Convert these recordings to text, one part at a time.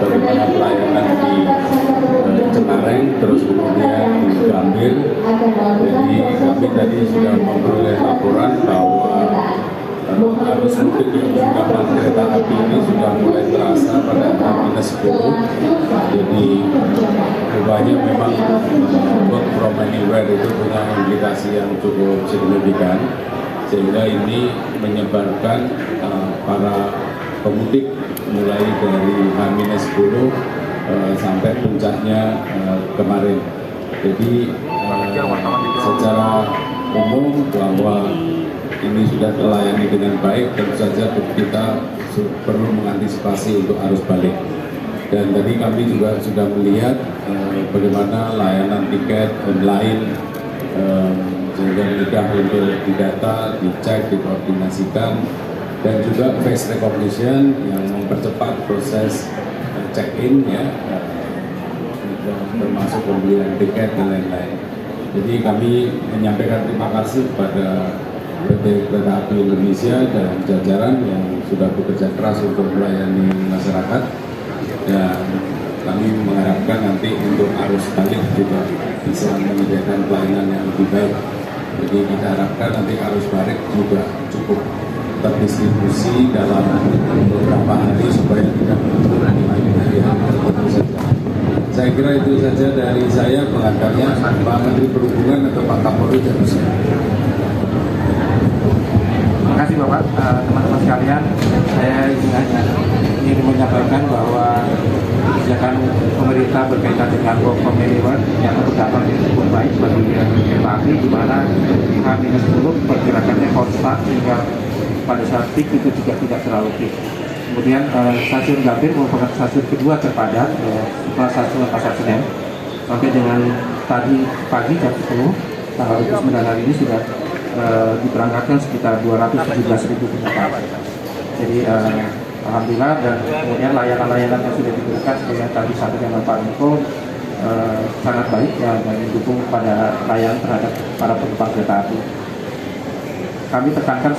bagaimana pelayanan di Cengkareng, terus kemudian di Gambir. Jadi kami tadi sudah memperoleh laporan bahwa arus mudik yang menggunakan kereta api ini sudah mulai terasa pada H-10. Jadi rupanya memang work from anywhere itu punya implikasi yang cukup signifikan, sehingga ini menyebarkan para pemudik mulai dari H-10 sampai puncaknya kemarin. Jadi secara umum bahwa ini sudah terlayani dengan baik, tentu saja kita perlu mengantisipasi untuk arus balik. Dan tadi kami juga sudah melihat bagaimana layanan tiket online sehingga mudah untuk didata, dicek, dikoordinasikan, dan juga face recognition yang mempercepat proses check-in ya, termasuk pembelian tiket dan lain-lain. Jadi kami menyampaikan terima kasih kepada PT Kereta Api Indonesia dan jajaran yang sudah bekerja keras untuk melayani masyarakat, dan kami mengharapkan nanti untuk arus balik juga bisa menyediakan pelayanan yang lebih baik. Jadi kita harapkan nanti arus balik juga cukup terdistribusi dalam beberapa hari supaya tidak mengurangi hari-hari tertentu saja. Saya kira itu saja dari saya. Pengantarnya Pak Menteri Perhubungan atau Pak Kapolri dan saya. Terima kasih Bapak, teman-teman sekalian. Saya ingin menyampaikan bahwa kebijakan pemerintah berkaitan dengan work from anywhere yang berdampak cukup baik bagi kereta api, di mana H-10 pergerakannya konstan sehingga pada saat peak itu juga tidak terlalu peak. Kemudian stasiun Gambir merupakan stasiun kedua terpadat setelah stasiun Pasar Senen, sampai dengan tadi pagi jam 10 tanggal 29 hari ini sudah diberangkatkan sekitar 217.000 penumpang. Jadi alhamdulillah, dan kemudian layanan-layanan yang sudah diberikan seperti yang tadi sampaikan Pak Menko sangat baik ya, dan mendukung pada layanan terhadap para penumpang kereta api. Kami tekankan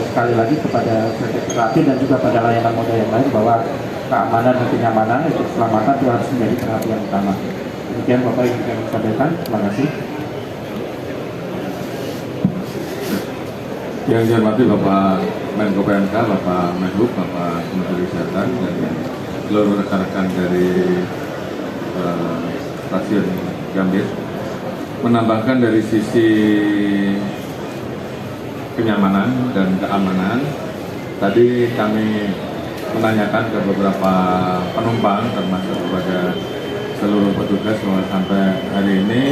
sekali lagi kepada kereta api dan juga pada layanan moda yang lain bahwa keamanan dan kenyamanan, itu keselamatan itu harus menjadi perhatian utama. Demikian Bapak yang saya sampaikan. Terima kasih. Yang saya hormati Bapak Menko PMK, Bapak Menhub, Bapak Menteri Kesehatan, dan seluruh rekan-rekan dari stasiun Gambir, menambahkan dari sisi kenyamanan dan keamanan. Tadi kami menanyakan ke beberapa penumpang, termasuk kepada seluruh petugas, bahwa sampai hari ini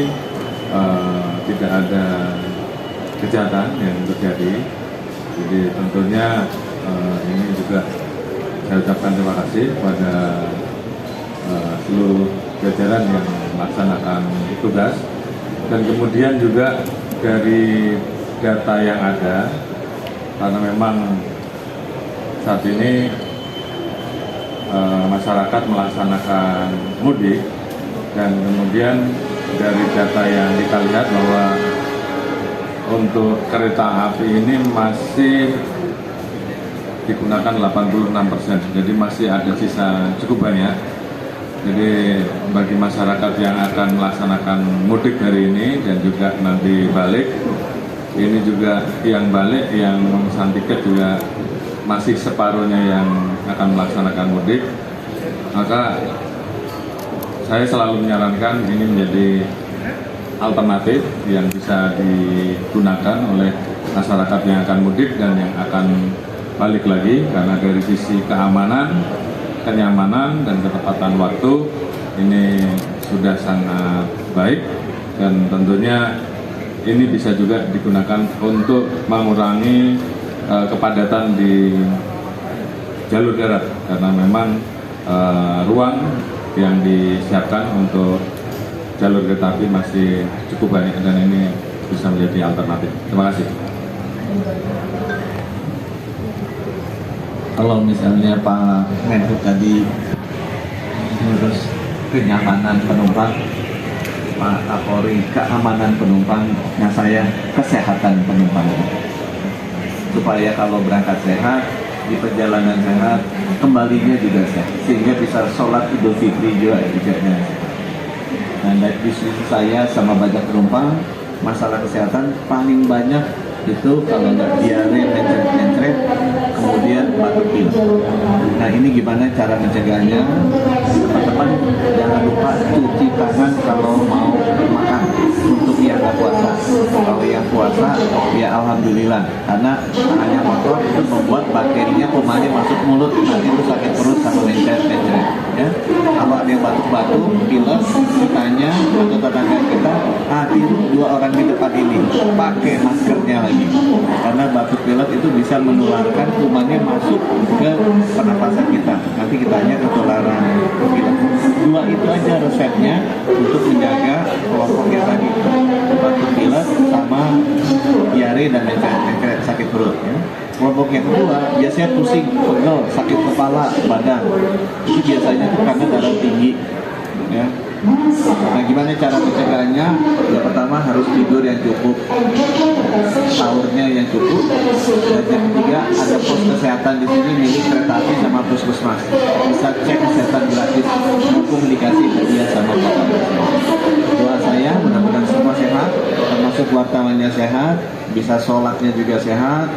tidak ada kejahatan yang terjadi. Jadi tentunya ini juga saya ucapkan terima kasih kepada seluruh jajaran yang melaksanakan tugas, dan kemudian juga dari data yang ada, karena memang saat ini masyarakat melaksanakan mudik, dan kemudian dari data yang kita lihat bahwa untuk kereta api ini masih digunakan 86%, jadi masih ada sisa cukup banyak. Jadi bagi masyarakat yang akan melaksanakan mudik hari ini dan juga nanti balik, ini juga yang balik, yang memesan tiket juga masih separuhnya yang akan melaksanakan mudik. Maka saya selalu menyarankan ini menjadi alternatif yang bisa digunakan oleh masyarakat yang akan mudik dan yang akan balik lagi, karena dari sisi keamanan, kenyamanan, dan ketepatan waktu ini sudah sangat baik, dan tentunya ini bisa juga digunakan untuk mengurangi kepadatan di jalur darat, karena memang ruang yang disiapkan untuk jalur kereta api masih cukup banyak, dan ini bisa menjadi alternatif. Terima kasih. Kalau misalnya Pak Menhub tadi ngurus kenyamanan penumpang, Pak Kapolri keamanan penumpang, nah saya kesehatan penumpang, supaya kalau berangkat sehat di perjalanan sehat, kembalinya juga sehat, sehingga bisa sholat Idul Fitri juga. Nah, dari bisnis saya sama banyak penumpang, masalah kesehatan paling banyak itu kalau nggak diare, mencret-mencret, kemudian batuk pilek. Nah, ini gimana cara mencegahnya? Teman-teman jangan lupa cuci tangan kalau mau makan untuk yang nggak puasa. Kalau yang puasa, ya alhamdulillah, karena tangannya kotor itu membuat bakterinya kumannya masuk mulut, nanti itu sakit perut sama mencret-mencret. Ya, kalau ada yang batuk-batuk, pilek, kitanya atau tetangga kita, dua orang di depan ini pakai maskernya lagi, karena batuk pilek itu bisa menularkan kumannya masuk ke pernapasan kita, nanti kitanya ketularan pilek. Dua itu aja resepnya untuk menjaga kelompoknya tadi, batuk pilek sama diare dan mencret sakit perut. Ya. Kelompok yang kedua biasanya pusing, pegel, sakit kepala, badan. Itu biasanya itu karena darah tinggi. Ya. Nah, gimana cara mencegahnya? Yang pertama harus tidur yang cukup, sahurnya yang cukup, dan yang ketiga ada pos kesehatan di sini milik kereta api sama puskesmas. Bisa cek kesehatan gratis, komunikasi hadiah sama bapak. Doa saya mudah-mudahan semua sehat, termasuk wartawannya sehat, bisa sholatnya juga sehat,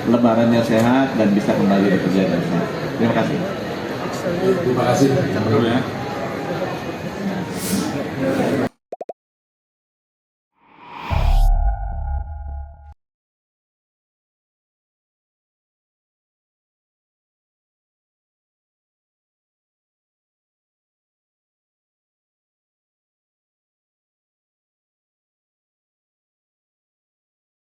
lebarannya sehat, dan bisa kembali bekerja dengan sehat. Terima kasih. Terima kasih.